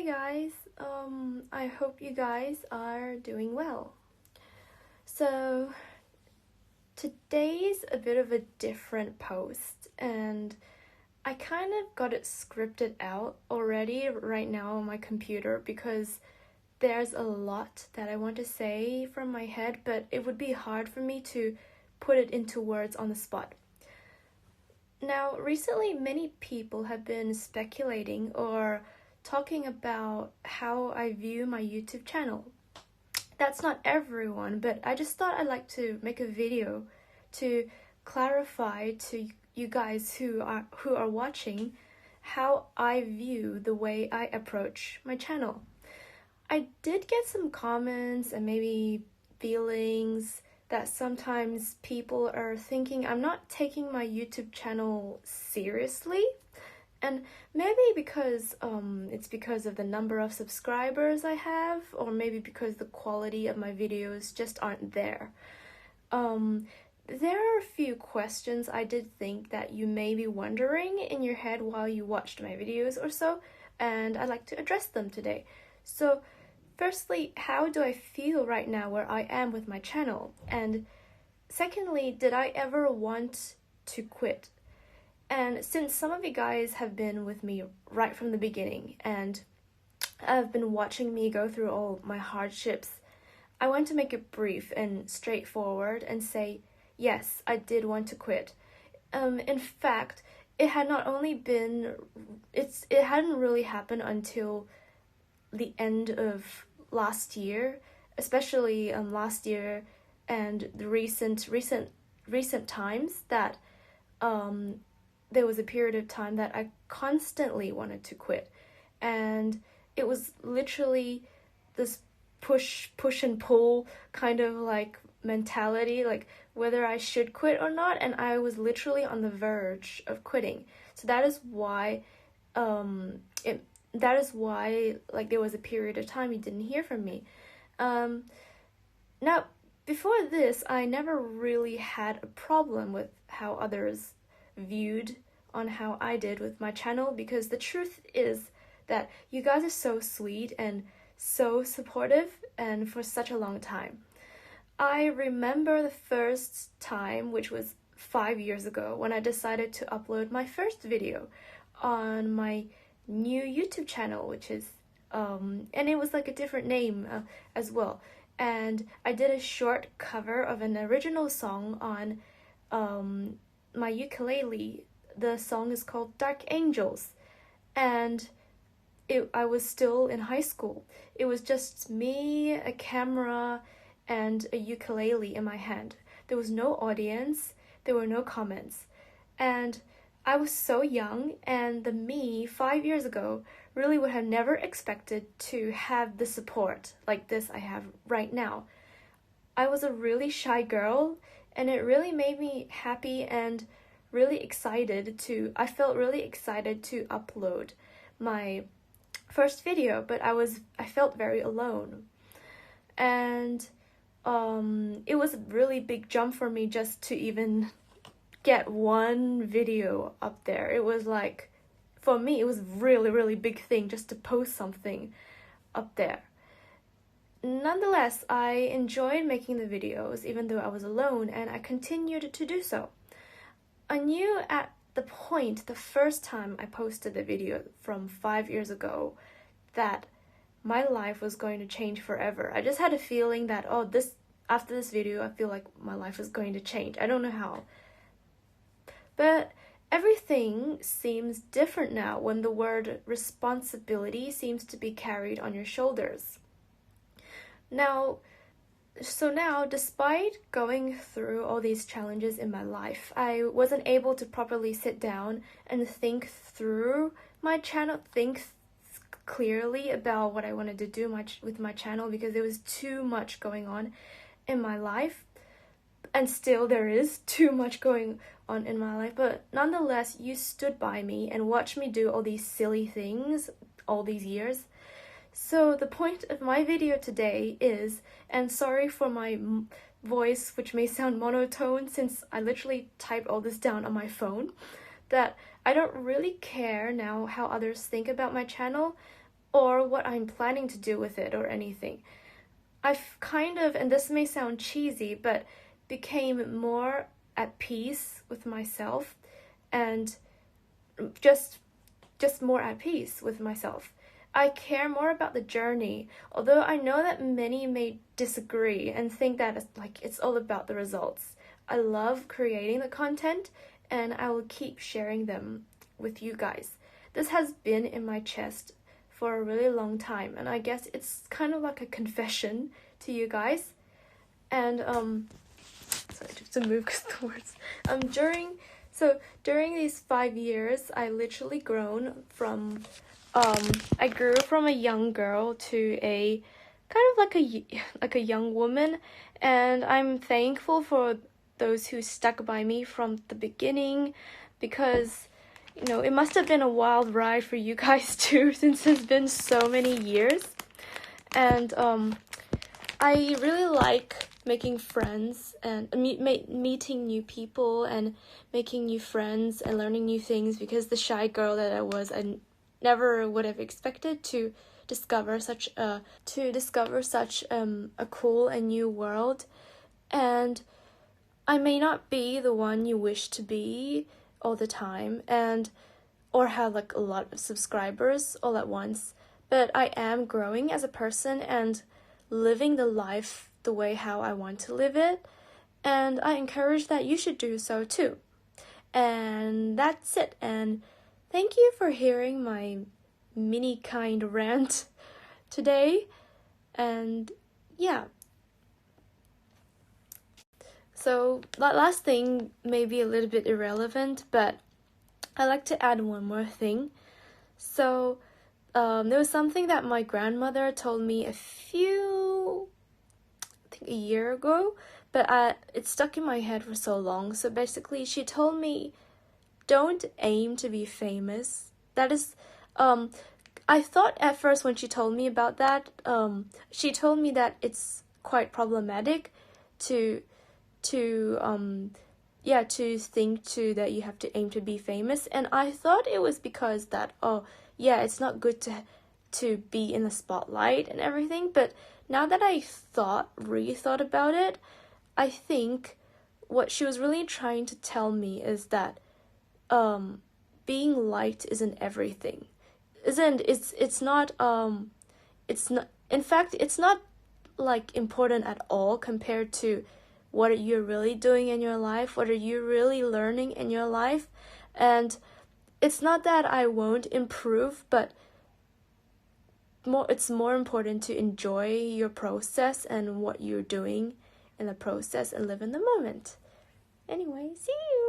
Hi guys, I hope you guys are doing well. So, today's a bit of a different post, and I kind of got it scripted out already right now on my computer because there's a lot that I want to say from my head, but it would be hard for me to put it into words on the spot. Now, recently, many people have been speculating or talking about how I view my YouTube channel. That's not everyone, but I just thought I'd like to make a video to clarify to you guys who are watching how I view the way I approach my channel. I did get some comments and maybe feelings that sometimes people are thinking I'm not taking my YouTube channel seriously. And maybe because it's because of the number of subscribers I have, or maybe because the quality of my videos just aren't there. There are a few questions I did think that you may be wondering in your head while you watched my videos or so, and I'd like to address them today. So, firstly, how do I feel right now where I am with my channel? And secondly, did I ever want to quit? And since some of you guys have been with me right from the beginning and have been watching me go through all my hardships, I want to make it brief and straightforward and say, yes, I did want to quit. In fact, it had not only been, it hadn't really happened until the end of last year, especially last year and the recent times that there was a period of time that I constantly wanted to quit, and it was literally this push and pull kind of like mentality, like whether I should quit or not, and I was literally on the verge of quitting. So that is why like there was a period of time you didn't hear from me. Now, before this, I never really had a problem with how others viewed on how I did with my channel, because the truth is that you guys are so sweet and so supportive, and for such a long time. I remember the first time, which was 5 years ago, when I decided to upload my first video on my new YouTube channel, which is and it was like a different name as well, and I did a short cover of an original song on my ukulele. The song is called Dark Angels, and I was still in high school. It was just me, a camera, and a ukulele in my hand. There was no audience, there were no comments, and I was so young, and the me 5 years ago really would have never expected to have the support like this I have right now. I was a really shy girl, and it really made me happy and I felt really excited to upload my first video, but I felt very alone. And it was a really big jump for me just to even get one video up there. It was like, for me, it was really big thing just to post something up there. Nonetheless, I enjoyed making the videos even though I was alone, and I continued to do so. I knew at the first time I posted the video from 5 years ago, that my life was going to change forever. I just had a feeling that, after this video, I feel like my life is going to change. I don't know how. But everything seems different now when the word responsibility seems to be carried on your shoulders. Now, despite going through all these challenges in my life, I wasn't able to properly sit down and think through my channel, think clearly about what I wanted to do with my channel, because there was too much going on in my life, and still there is too much going on in my life. But nonetheless, you stood by me and watched me do all these silly things all these years. So the point of my video today is, and sorry for my voice which may sound monotone since I literally typed all this down on my phone, that I don't really care now how others think about my channel. or what I'm planning to do with it or anything. I've kind of, and this may sound cheesy, but became more at peace with myself and just more at peace with myself. I care more about the journey, although I know that many may disagree and think that it's all about the results. I love creating the content and I will keep sharing them with you guys. This has been in my chest for a really long time, and I guess it's kind of like a confession to you guys. And sorry, just to move because the words. During these 5 years, I literally grown from I grew from a young girl to a kind of like a young woman, and I'm thankful for those who stuck by me from the beginning, because it must have been a wild ride for you guys too, since it's been so many years. And I really like making friends and meeting new people and making new friends and learning new things, because the shy girl that I was, I never would have expected to discover such a cool and new world. And I may not be the one you wish to be all the time, or have like a lot of subscribers all at once, but I am growing as a person and living the life the way how I want to live it, and I encourage that you should do so too. And that's it, and thank you for hearing my mini kind rant today. And yeah, so that last thing may be a little bit irrelevant, but I like to add one more thing. So there was something that my grandmother told me a year ago, but it stuck in my head for so long. So basically, she told me, don't aim to be famous. That is, I thought at first when she told me about that, she told me that it's quite problematic to think too that you have to aim to be famous. And I thought it was because that, it's not good to be in the spotlight and everything. But now that I rethought about it, I think what she was really trying to tell me is that being liked isn't everything. It's not in fact, it's not like important at all compared to what you're really doing in your life, what are you really learning in your life. And it's not that I won't improve, but it's more important to enjoy your process and what you're doing in the process and live in the moment. Anyway, see you!